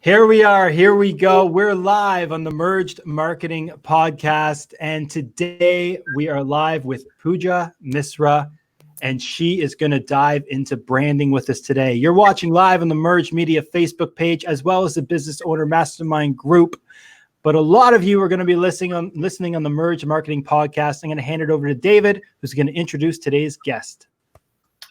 Here we are. Here we go. We're live on the Merged Marketing Podcast. And today we are live with Puja, Misra, and she is going to dive into branding with us today. You're watching live on the Merged Media Facebook page, as well as the Business Owner Mastermind group. But a lot of you are going to be listening on the Merged Marketing Podcast. I'm going to hand it over to David, who's going to introduce today's guest.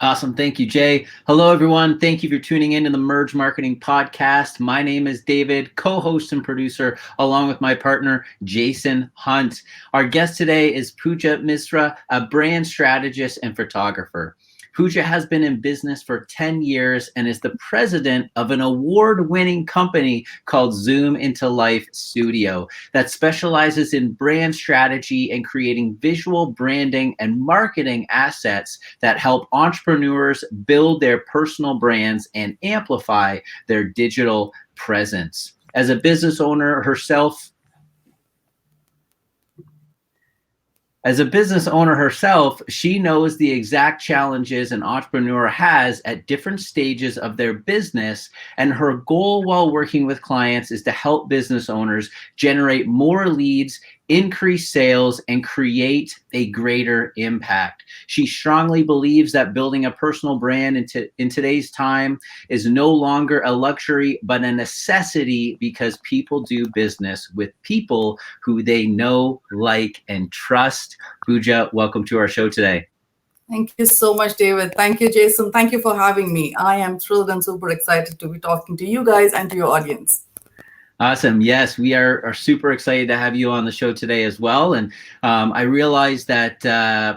Awesome. Thank you, Jay. Hello, everyone. Thank you for tuning in to the Merge Marketing Podcast. My name is David, co-host and producer, along with my partner, Jason Hunt. Our guest today is Puja Misra, a brand strategist and photographer. Puja has been in business for 10 years and is the president of an award-winning company called Zoom Into Life Studio that specializes in brand strategy and creating visual branding and marketing assets that help entrepreneurs build their personal brands and amplify their digital presence. As a business owner herself, she knows the exact challenges an entrepreneur has at different stages of their business, and her goal while working with clients is to help business owners generate more leads, increase sales, and create a greater impact. She strongly believes that building a personal brand in today's time is no longer a luxury, but a necessity, because people do business with people who they know, like, and trust. Puja, welcome to our show today. Thank you so much, David. Thank you, Jason. Thank you for having me. I am thrilled and super excited to be talking to you guys and to your audience. Awesome. Yes, we are super excited to have you on the show today as well. And I realize that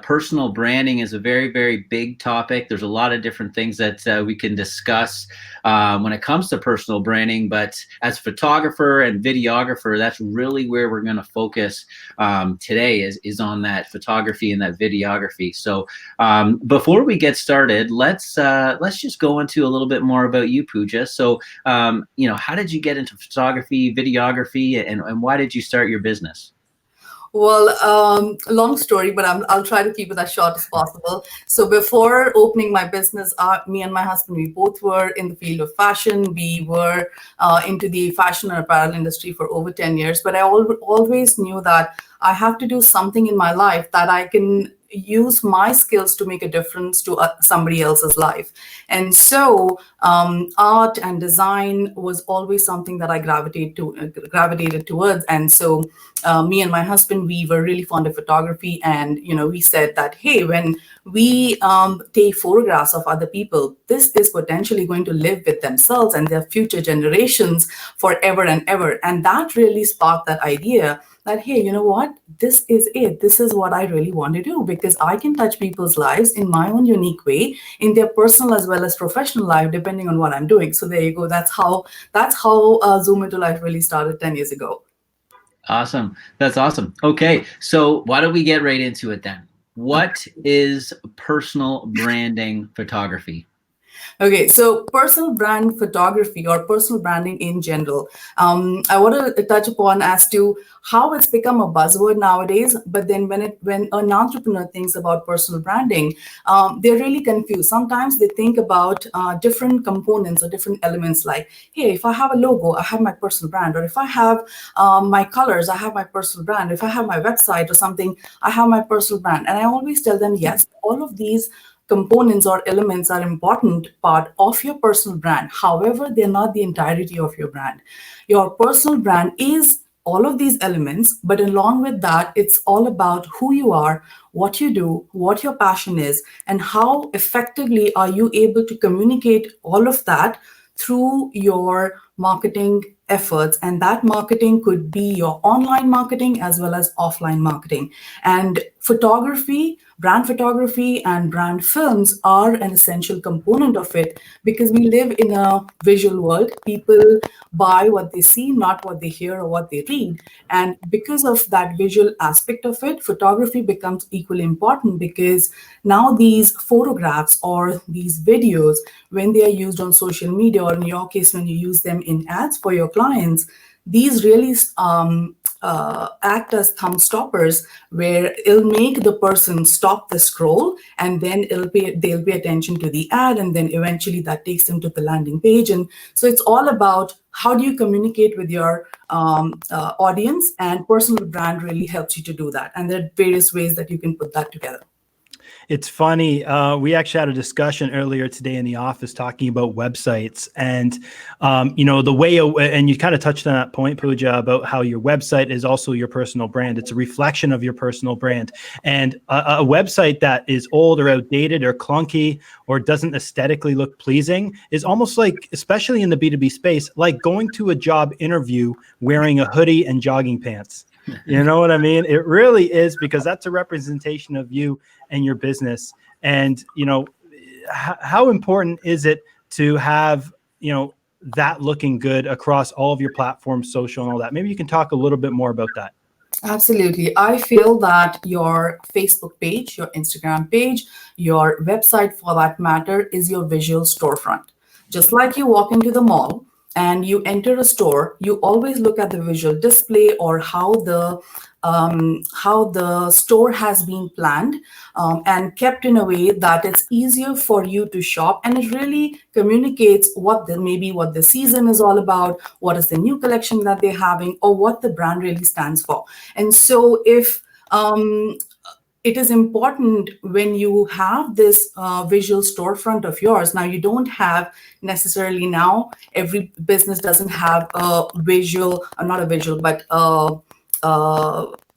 personal branding is a very, very big topic. There's a lot of different things that we can discuss when it comes to personal branding. But as a photographer and videographer, that's really where we're going to focus today is on that photography and that videography. So before we get started, let's just go into a little bit more about you, Puja. So, how did you get into photography, videography, and why did you start your business? Well, long story, but I'll try to keep it as short as possible. So before opening my business, me and my husband, we both were in the field of fashion. We were into the fashion and apparel industry for over 10 years. But I always knew that I have to do something in my life that I can use my skills to make a difference to somebody else's life. And so art and design was always something that I gravitated towards. And so me and my husband, we were really fond of photography. And, we said that, hey, when we take photographs of other people, this is potentially going to live with themselves and their future generations forever and ever. And that really sparked that idea that, hey, you know what, this is it. This is what I really want to do, because I can touch people's lives in my own unique way, in their personal as well as professional life, depending on what I'm doing. So there you go. That's how Zoom Into Life really started 10 years ago. Awesome. That's awesome. Okay. So why don't we get right into it then? What is personal branding photography? Okay, so personal brand photography or personal branding in general, I want to touch upon as to how it's become a buzzword nowadays. But then when an entrepreneur thinks about personal branding, they're really confused. Sometimes they think about different components or different elements like, hey, if I have a logo, I have my personal brand. Or if I have my colors, I have my personal brand. If I have my website or something, I have my personal brand. And I always tell them, yes, all of these components or elements are important part of your personal brand. However, they're not the entirety of your brand. Your personal brand is all of these elements, but along with that, it's all about who you are, what you do, what your passion is, and how effectively are you able to communicate all of that through your marketing efforts. And that marketing could be your online marketing as well as offline marketing. And brand photography and brand films are an essential component of it, because we live in a visual world. People buy what they see, not what they hear or what they read. And because of that visual aspect of it, photography becomes equally important, because now these photographs or these videos, when they are used on social media, or in your case, when you use them in ads for your clients, these really act as thumb stoppers, where it'll make the person stop the scroll, and then they'll pay attention to the ad, and then eventually that takes them to the landing page. And so it's all about how do you communicate with your audience, and personal brand really helps you to do that. And there are various ways that you can put that together. It's funny. We actually had a discussion earlier today in the office talking about websites, and the way. And you kind of touched on that point, Puja, about how your website is also your personal brand. It's a reflection of your personal brand, and a website that is old or outdated or clunky or doesn't aesthetically look pleasing is almost like, especially in the B2B space, like going to a job interview wearing a hoodie and jogging pants. You know what I mean? It really is, because that's a representation of you and your business. And, how important is it to have, that looking good across all of your platforms, social and all that? Maybe you can talk a little bit more about that. Absolutely. I feel that your Facebook page, your Instagram page, your website for that matter, is your visual storefront. Just like you walk into the mall and you enter a store, you always look at the visual display, or how the store has been planned and kept in a way that it's easier for you to shop, and it really communicates what the season is all about, what is the new collection that they're having, or what the brand really stands for. And so if it is important when you have this visual storefront of yours. Now, you don't have necessarily, now every business doesn't have a visual, not a visual, but a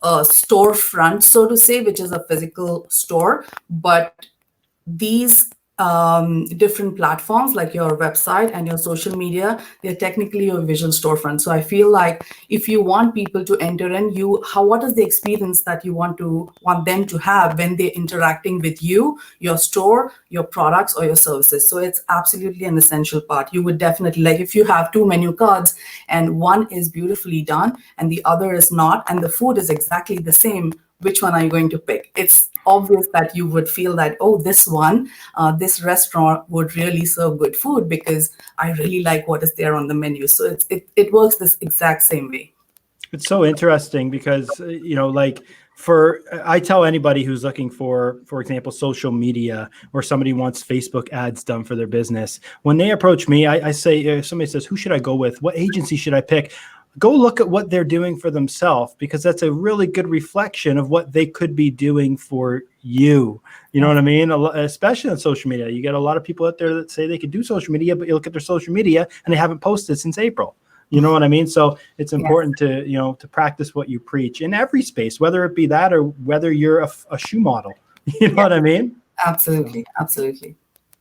storefront, so to say, which is a physical store. But these different platforms like your website and your social media, they're technically your visual storefront. So I feel like if you want people to enter in, what is the experience that you want them to have when they're interacting with you, your store, your products, or your services? So it's absolutely an essential part. You would definitely, like, if you have two menu cards and one is beautifully done and the other is not, and the food is exactly the same, which one are you going to pick? It's obvious that you would feel that, oh, this restaurant would really serve good food because I really like what is there on the menu. So it works this exact same way. It's so interesting because, I tell anybody who's looking for example, social media, or somebody wants Facebook ads done for their business, when they approach me, I say, if somebody says, who should I go with? What agency should I pick? Go look at what they're doing for themselves, because that's a really good reflection of what they could be doing for you. You know what I mean? Especially on social media. You get a lot of people out there that say they could do social media, but you look at their social media and they haven't posted since April. You know what I mean? So it's important to practice what you preach in every space, whether it be that or whether you're a shoe model. You know what I mean? Absolutely. Absolutely.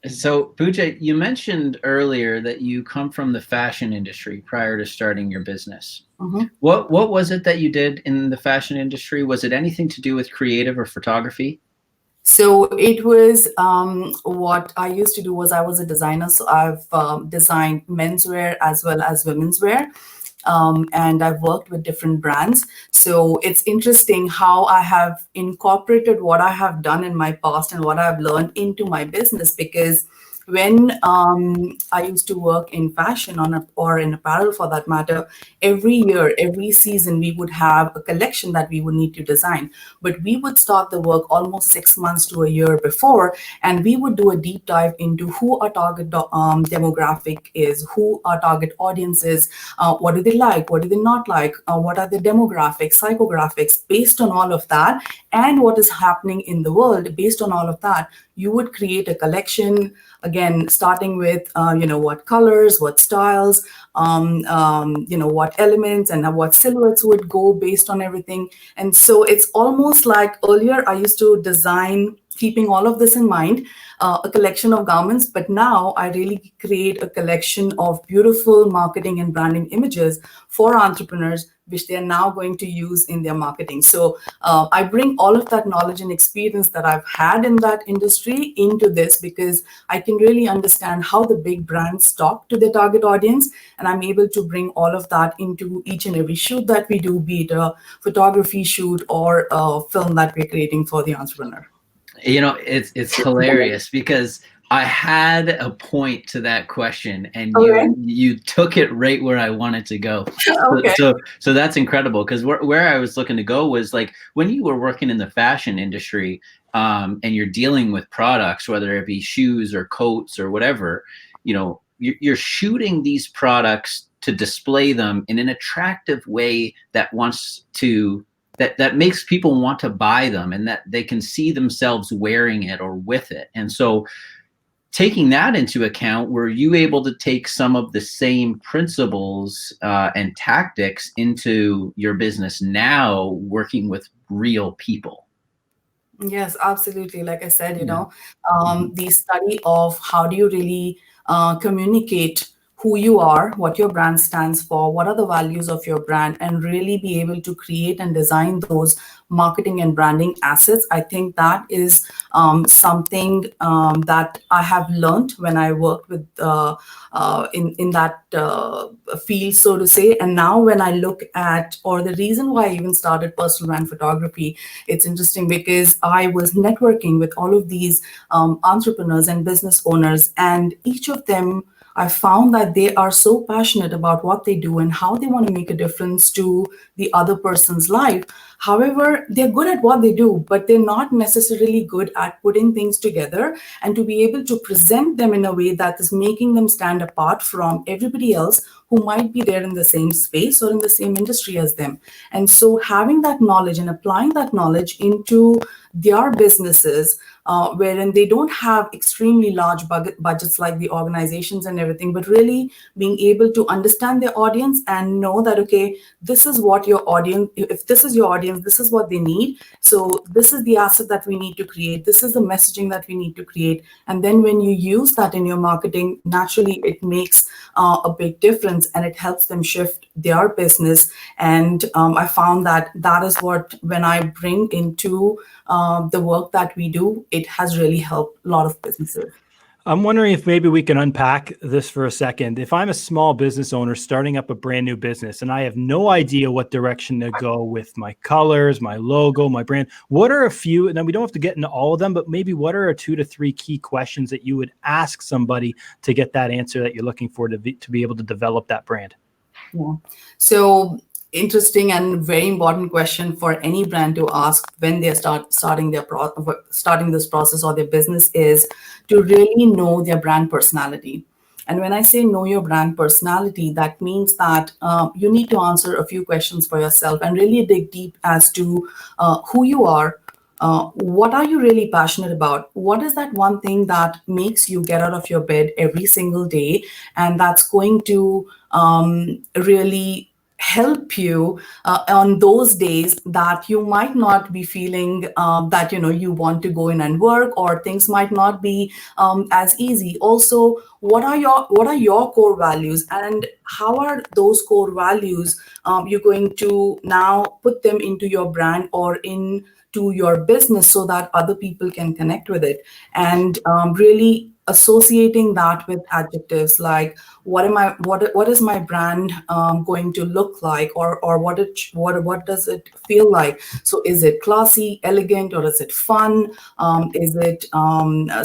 So, Puja, you mentioned earlier that you come from the fashion industry prior to starting your business. Mm-hmm. What was it that you did in the fashion industry? Was it anything to do with creative or photography? So it was what I used to do was I was a designer. So I've designed menswear as well as women's wear. And I've worked with different brands. So it's interesting how I have incorporated what I have done in my past and what I've learned into my business, because when I used to work in fashion or in apparel for that matter, every year, every season, we would have a collection that we would need to design. But we would start the work almost 6 months to a year before, and we would do a deep dive into who our target demographic is, who our target audience is, what do they like, what do they not like, what are the demographics, psychographics. Based on all of that and what is happening in the world, based on all of that, you would create a collection, again, starting with, what colors, what styles, what elements and what silhouettes would go based on everything. And so it's almost like earlier I used to design, keeping all of this in mind, a collection of garments, but now I really create a collection of beautiful marketing and branding images for entrepreneurs, which they're now going to use in their marketing. So I bring all of that knowledge and experience that I've had in that industry into this, because I can really understand how the big brands talk to their target audience. And I'm able to bring all of that into each and every shoot that we do, be it a photography shoot or a film that we're creating for the entrepreneur. It's hilarious because I had a point to that question, and Okay. you took it right where I wanted to go. Okay. So that's incredible, because where I was looking to go was like when you were working in the fashion industry, and you're dealing with products, whether it be shoes or coats or whatever, you're shooting these products to display them in an attractive way that makes people want to buy them, and that they can see themselves wearing it or with it. And so, taking that into account, were you able to take some of the same principles and tactics into your business now, working with real people? Yes, absolutely. Like I said, Yeah. the study of how do you really communicate who you are, what your brand stands for, what are the values of your brand, and really be able to create and design those marketing and branding assets. I think that is something that I have learned when I worked with in that field, so to say. And now when I look at, or the reason why I even started personal brand photography, it's interesting because I was networking with all of these entrepreneurs and business owners, and each of them, I found that they are so passionate about what they do and how they want to make a difference to the other person's life. However, they're good at what they do, but they're not necessarily good at putting things together and to be able to present them in a way that is making them stand apart from everybody else who might be there in the same space or in the same industry as them. And so having that knowledge and applying that knowledge into their businesses, wherein they don't have extremely large budgets like the organizations and everything, but really being able to understand their audience and know that, okay, this is what your audience, if this is your audience, this is what they need. So this is the asset that we need to create. This is the messaging that we need to create. And then when you use that in your marketing, naturally it makes a big difference and it helps them shift their business. And I found that that is what, when I bring into the work that we do, it has really helped a lot of businesses. I'm wondering if maybe we can unpack this for a second. If I'm a small business owner starting up a brand new business and I have no idea what direction to go with my colors, my logo, my brand, what are a few, and then we don't have to get into all of them, but maybe what are 2 to 3 key questions that you would ask somebody to get that answer that you're looking for to be able to develop that brand? Yeah. So interesting and very important question for any brand to ask when they starting this process or their business is to really know their brand personality. And when I say know your brand personality, that means that you need to answer a few questions for yourself and really dig deep as to who you are. What are you really passionate about? What is that one thing that makes you get out of your bed every single day? And that's going to really help you on those days that you might not be feeling that you want to go in and work, or things might not be as easy. Also, what are your core values, and how are those core values you're going to now put them into your brand or into your business so that other people can connect with it, and really associating that with adjectives like what is my brand going to look like, or what does it feel like? So is it classy, elegant, or is it fun? Is it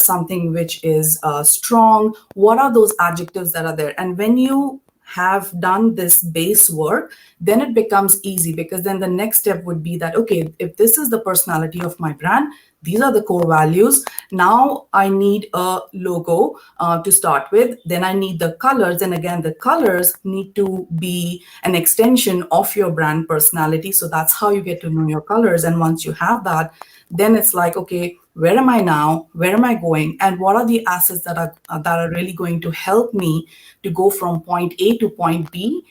something which is strong? What are those adjectives that are there? And when you have done this base work, then it becomes easy, because then the next step would be that, okay, if this is the personality of my brand, these are the core values. Now I need a logo to start with. Then I need the colors. And again, the colors need to be an extension of your brand personality. So that's how you get to know your colors. And once you have that, then it's like, okay, where am I now? Where am I going? And what are the assets that are really going to help me to go from point A to point B,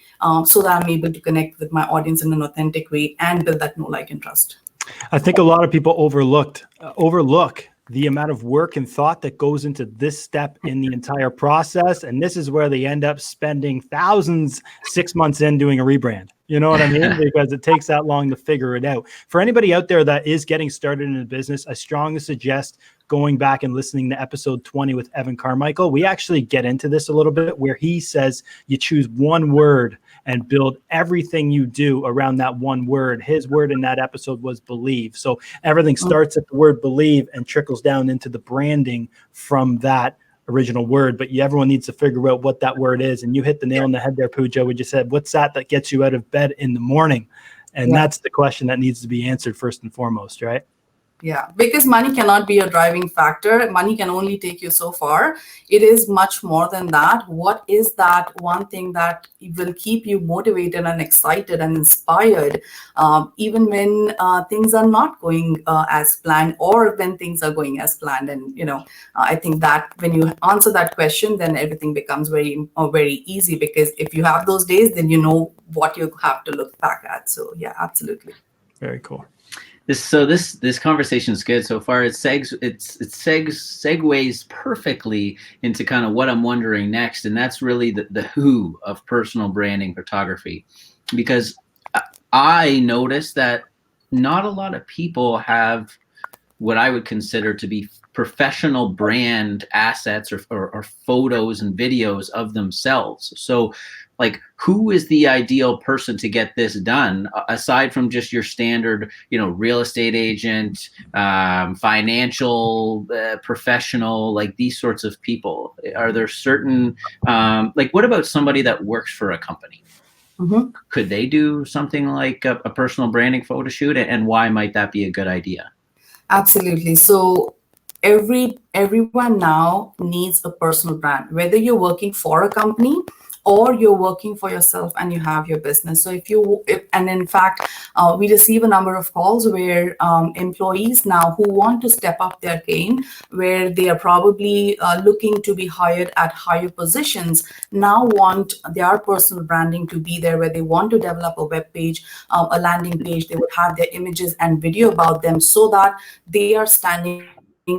so that I'm able to connect with my audience in an authentic way and build that know, like, and trust. I think a lot of people overlook the amount of work and thought that goes into this step in the entire process. And this is where they end up spending thousands 6 months in doing a rebrand. You know what I mean? Because it takes that long to figure it out. For anybody out there that is getting started in a business, I strongly suggest going back and listening to episode 20 with Evan Carmichael. We actually get into this a little bit, where he says you choose one word and build everything you do around that one word. His word in that episode was believe. So everything starts at the word believe and trickles down into the branding from that original word, but everyone needs to figure out what that word is. And you hit the nail on the head there, Puja, when you said, what's that gets you out of bed in the morning? And that's the question that needs to be answered first and foremost, right? Yeah, because money cannot be a driving factor. Money can only take you so far. It is much more than that. What is that one thing that will keep you motivated and excited and inspired, even when things are not going as planned, or when things are going as planned? And I think that when you answer that question, then everything becomes very easy, because if you have those days, then you know what you have to look back at. So yeah, absolutely. Very cool. This conversation is good so far. It segues perfectly into kind of what I'm wondering next, and that's really the who of personal branding photography, because I noticed that not a lot of people have what I would consider to be professional brand assets or photos and videos of themselves. So like, who is the ideal person to get this done, aside from just your standard, real estate agent, financial professional, like these sorts of people? Are there certain, like, what about somebody that works for a company? Mm-hmm. Could they do something like a personal branding photo shoot, and why might that be a good idea? Absolutely. So everyone now needs a personal brand, whether you're working for a company or you're working for yourself and you have your business. So and in fact, we receive a number of calls where employees now who want to step up their game, where they are probably looking to be hired at higher positions, now want their personal branding to be there, where they want to develop a web page, a landing page. They would have their images and video about them, so that they are standing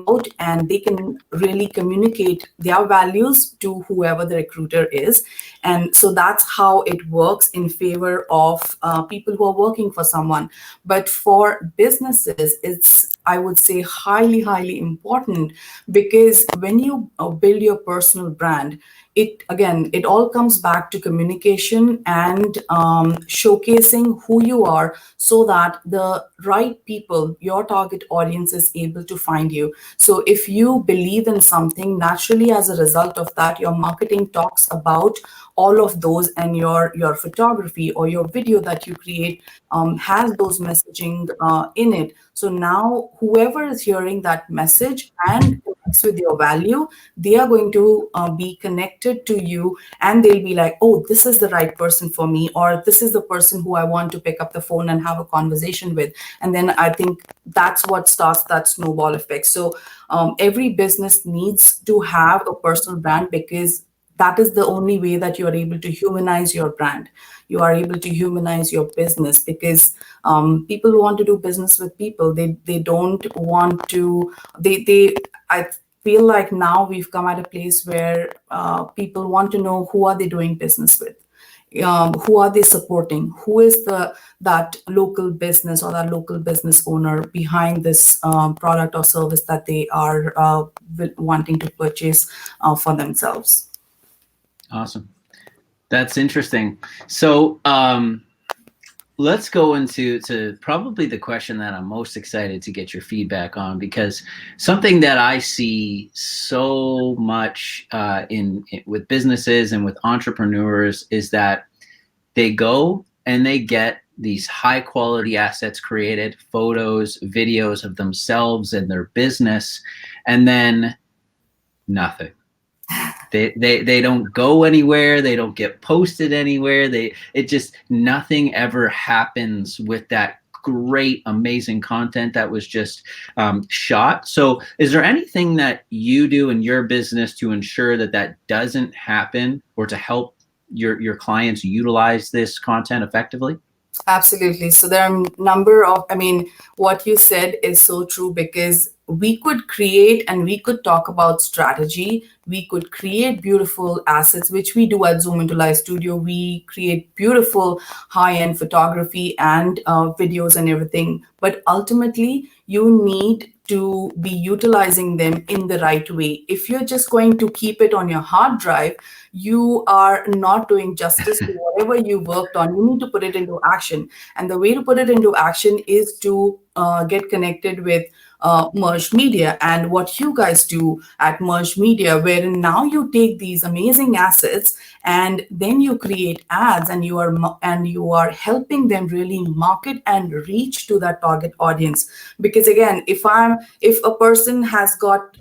out and they can really communicate their values to whoever the recruiter is. And so that's how it works in favor of people who are working for someone. But for businesses, it's, I would say, highly important, because when you build your personal brand, it all comes back to communication and showcasing who you are, so that the right people, your target audience, is able to find you. So if you believe in something, naturally, as a result of that, your marketing talks about all of those, and your photography or your video that you create has those messaging in it. So now whoever is hearing that message and connects with your value, they are going to be connected to you, and they'll be like, oh, this is the right person for me, or this is the person who I want to pick up the phone and have a conversation with. And then I think that's what starts that snowball effect. So every business needs to have a personal brand, because that is the only way that you are able to humanize your brand. You are able to humanize your business, because people want to do business with people. They don't want to, I feel like now we've come at a place where people want to know, who are they doing business with? Who are they supporting? Who is that local business or that local business owner behind this product or service that they are wanting to purchase for themselves? Awesome. That's interesting. So let's go into probably the question that I'm most excited to get your feedback on, because something that I see so much with businesses and with entrepreneurs is that they go and they get these high quality assets created, photos, videos of themselves and their business, and then nothing. They don't go anywhere. They don't get posted anywhere. Nothing ever happens with that great, amazing content that was just shot. So is there anything that you do in your business to ensure that doesn't happen, or to help your clients utilize this content effectively? Absolutely. So there are a number of, what you said is so true, because we could create and we could talk about strategy. We could create beautiful assets, which we do at Zoom into Live Studio. We create beautiful high-end photography and videos and everything. But ultimately, you need to be utilizing them in the right way. If you're just going to keep it on your hard drive, you are not doing justice to whatever you worked on. You need to put it into action. And the way to put it into action is to get connected with Merged Media and what you guys do at Merged Media, wherein now you take these amazing assets and then you create ads, and you are helping them really market and reach to that target audience. Because again, if a person has got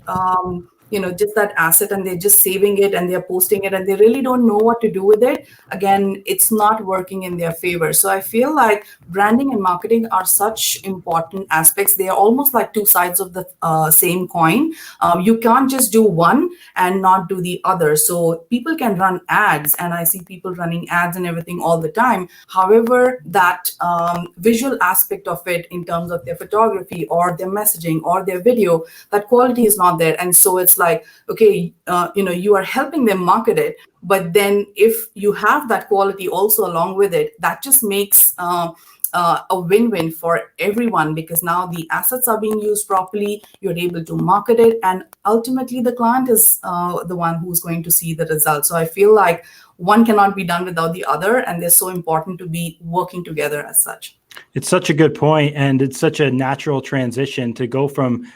just that asset and they're just saving it and they're posting it and they really don't know what to do with it, again, it's not working in their favor. So I feel like branding and marketing are such important aspects. They are almost like two sides of the same coin. You can't just do one and not do the other. So people can run ads, and I see people running ads and everything all the time. However, that visual aspect of it in terms of their photography or their messaging or their video, that quality is not there. And so it's like, okay, you are helping them market it, but then if you have that quality also along with it, that just makes a win-win for everyone, because now the assets are being used properly, you're able to market it, and ultimately the client is the one who's going to see the results. So I feel like one cannot be done without the other, and they're so important to be working together as such. It's such a good point, and it's such a natural transition to go from,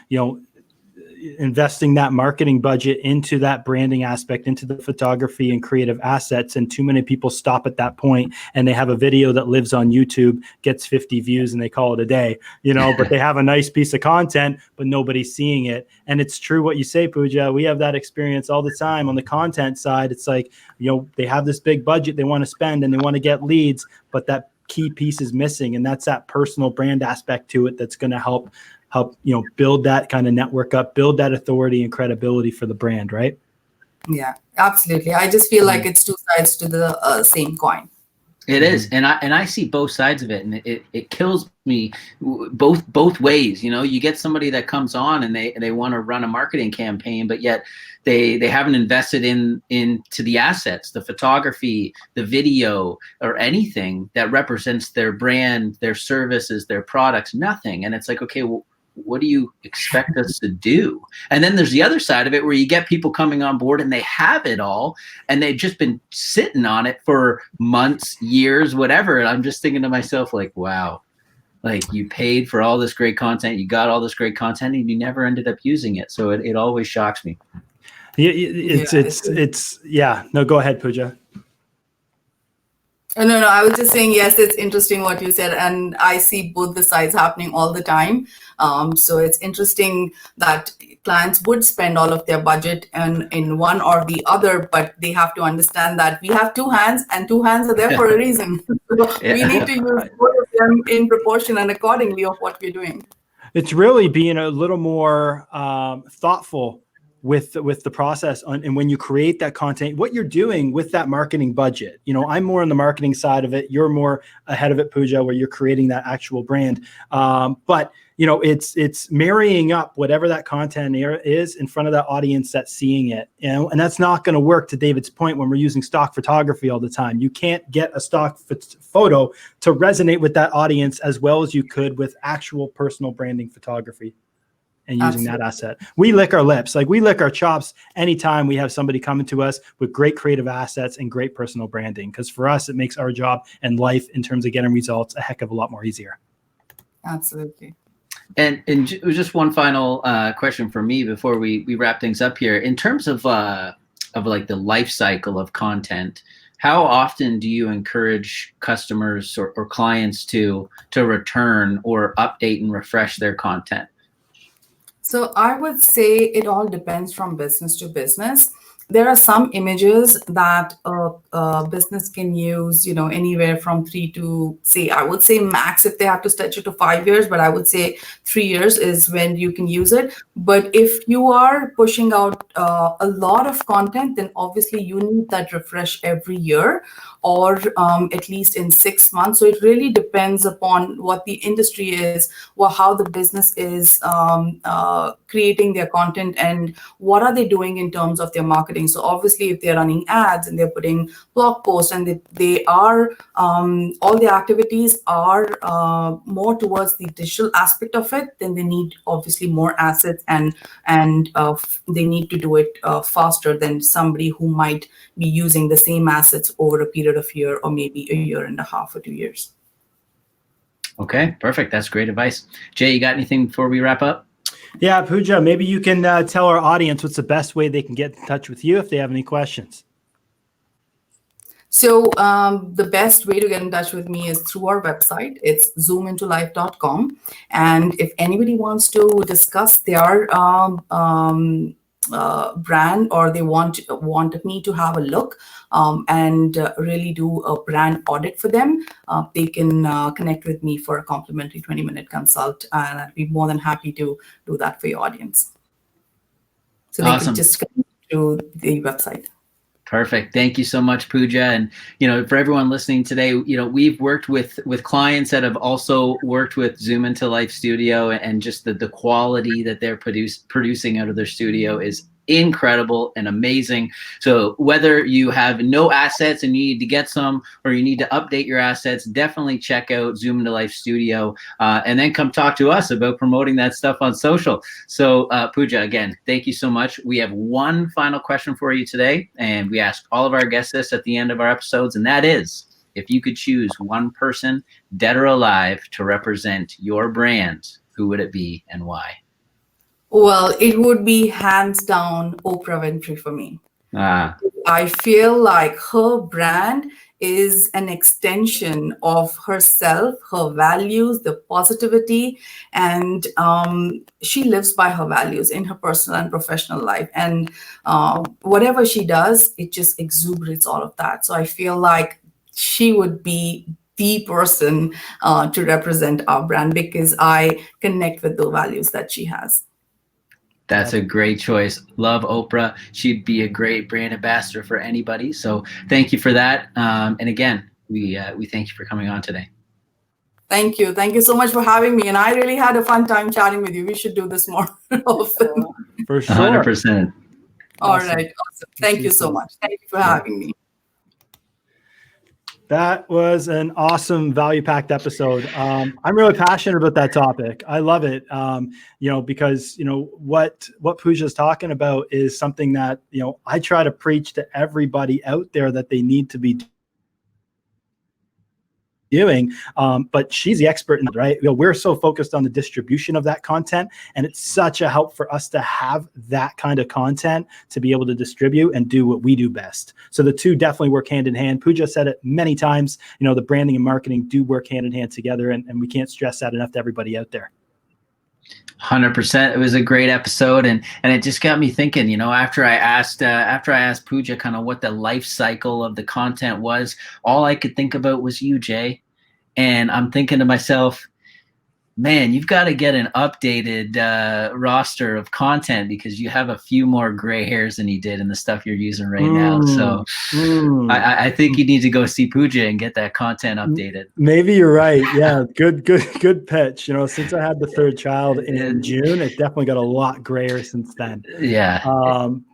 investing that marketing budget into that branding aspect, into the photography and creative assets. And too many people stop at that point, and they have a video that lives on YouTube, gets 50 views, and they call it a day, but they have a nice piece of content, but nobody's seeing it. And it's true what you say, Puja. We have that experience all the time on the content side. It's like, they have this big budget they want to spend and they want to get leads, but that key piece is missing. And that's that personal brand aspect to it that's going to help build that kind of network up, build that authority and credibility for the brand, right? Yeah, absolutely. I just feel like it's two sides to the same coin. It is, and I see both sides of it, and it kills me both ways. You get somebody that comes on and they want to run a marketing campaign, but yet they haven't invested into the assets, the photography, the video, or anything that represents their brand, their services, their products, nothing. And it's like, okay, well, what do you expect us to do? And then there's the other side of it where you get people coming on board and they have it all and they've just been sitting on it for months, years, whatever. And I'm just thinking to myself, like, wow, like you paid for all this great content, you got all this great content, and you never ended up using it. So it always shocks me. Yeah. No, go ahead, Puja. No, I was just saying, yes, it's interesting what you said, and I see both the sides happening all the time. So it's interesting that clients would spend all of their budget in one or the other, but they have to understand that we have two hands, and two hands are there for a reason. We need to use both of them in proportion and accordingly of what we're doing. It's really being a little more thoughtful with the process and when you create that content, what you're doing with that marketing budget. I'm more on the marketing side of it. You're more ahead of it, Puja, where you're creating that actual brand. But it's marrying up whatever that content is in front of that audience that's seeing it. And that's not going to work, to David's point, when we're using stock photography all the time. You can't get a stock photo to resonate with that audience as well as you could with actual personal branding photography. And using that asset, we lick our lips, like we lick our chops anytime we have somebody coming to us with great creative assets and great personal branding, because for us, it makes our job and life in terms of getting results a heck of a lot more easier. Absolutely. And just one final question for me before we wrap things up here. In terms of like the life cycle of content, how often do you encourage customers or clients to return or update and refresh their content? So I would say it all depends from business to business. There are some images that a business can use, anywhere from 3 to, say, I would say max if they have to stretch it to 5 years, but I would say 3 years is when you can use it. But if you are pushing out a lot of content, then obviously you need that refresh every year, or at least in 6 months. So it really depends upon what the industry is, how the business is creating their content, and what are they doing in terms of their marketing. So obviously, if they're running ads and they're putting blog posts, and they are all the activities are more towards the digital aspect of it, then they need obviously more assets, and they need to do it faster than somebody who might be using the same assets over a period of year, or maybe a year and a half or 2 years. Okay, perfect. That's great advice. Jay, you got anything before we wrap up? Yeah, Puja, maybe you can tell our audience what's the best way they can get in touch with you if they have any questions. So the best way to get in touch with me is through our website. It's zoomintolife.com. And if anybody wants to discuss their brand, or they want me to have a look and really do a brand audit for them, they can connect with me for a complimentary 20-minute consult, and I'd be more than happy to do that for your audience. So they can just come to the website. Perfect. Thank you so much, Puja. And, for everyone listening today, we've worked with clients that have also worked with Zoom into Life Studio, and just the quality that they're producing out of their studio is incredible and amazing. So whether you have no assets and you need to get some, or you need to update your assets, definitely check out Zoom into Life Studio, and then come talk to us about promoting that stuff on social. So Puja, again, thank you so much. We have one final question for you today, and we ask all of our guests this at the end of our episodes, and that is, if you could choose one person, dead or alive, to represent your brand, who would it be and why? Well, it would be hands down Oprah Winfrey for me. I feel like her brand is an extension of herself, her values, the positivity, and she lives by her values in her personal and professional life. And whatever she does, it just exuberates all of that. So I feel like she would be the person to represent our brand, because I connect with the values that she has. That's a great choice. Love Oprah. She'd be a great brand ambassador for anybody. So thank you for that. And again, we thank you for coming on today. Thank you. Thank you so much for having me. And I really had a fun time chatting with you. We should do this more often. For sure. 100%. All right. Awesome. Thank you so much. Thank you for having me. That was an awesome value-packed episode. I'm really passionate about that topic. I love it, because what Puja is talking about is something that I try to preach to everybody out there that they need to be doing, but she's the expert in it, right? We're so focused on the distribution of that content, and it's such a help for us to have that kind of content to be able to distribute and do what we do best. So the two definitely work hand in hand. Puja said it many times, the branding and marketing do work hand in hand together, and we can't stress that enough to everybody out there. 100%. It was a great episode, and it just got me thinking. After I asked Puja kind of what the life cycle of the content was, all I could think about was you, Jay. And I'm thinking to myself, man, you've got to get an updated roster of content, because you have a few more gray hairs than you did in the stuff you're using right now. So I think you need to go see Puja and get that content updated. Maybe you're right. Yeah, good pitch. Since I had the third child in June, it definitely got a lot grayer since then. Yeah.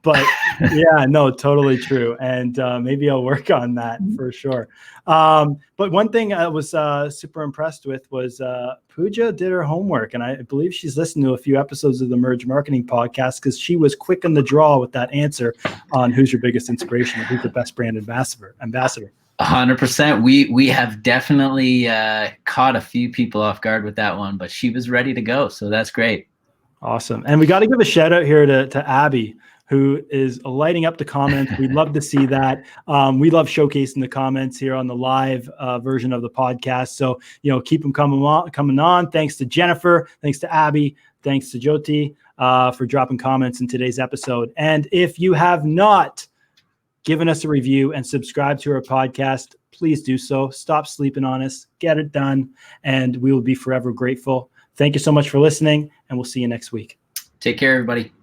But yeah, no, totally true. And maybe I'll work on that for sure. But one thing I was super impressed with was Puja did her homework, and I believe she's listened to a few episodes of the Merge Marketing Podcast, because she was quick on the draw with that answer on who's your biggest inspiration, or who's the best brand ambassador. 100%. We have definitely caught a few people off guard with that one, but she was ready to go, so that's great. Awesome. And we got to give a shout out here to Abby, who is lighting up the comments. We'd love to see that. We love showcasing the comments here on the live version of the podcast. So, keep them coming on. Thanks to Jennifer. Thanks to Abby. Thanks to Jyoti for dropping comments in today's episode. And if you have not given us a review and subscribed to our podcast, please do so. Stop sleeping on us. Get it done. And we will be forever grateful. Thank you so much for listening, and we'll see you next week. Take care, everybody.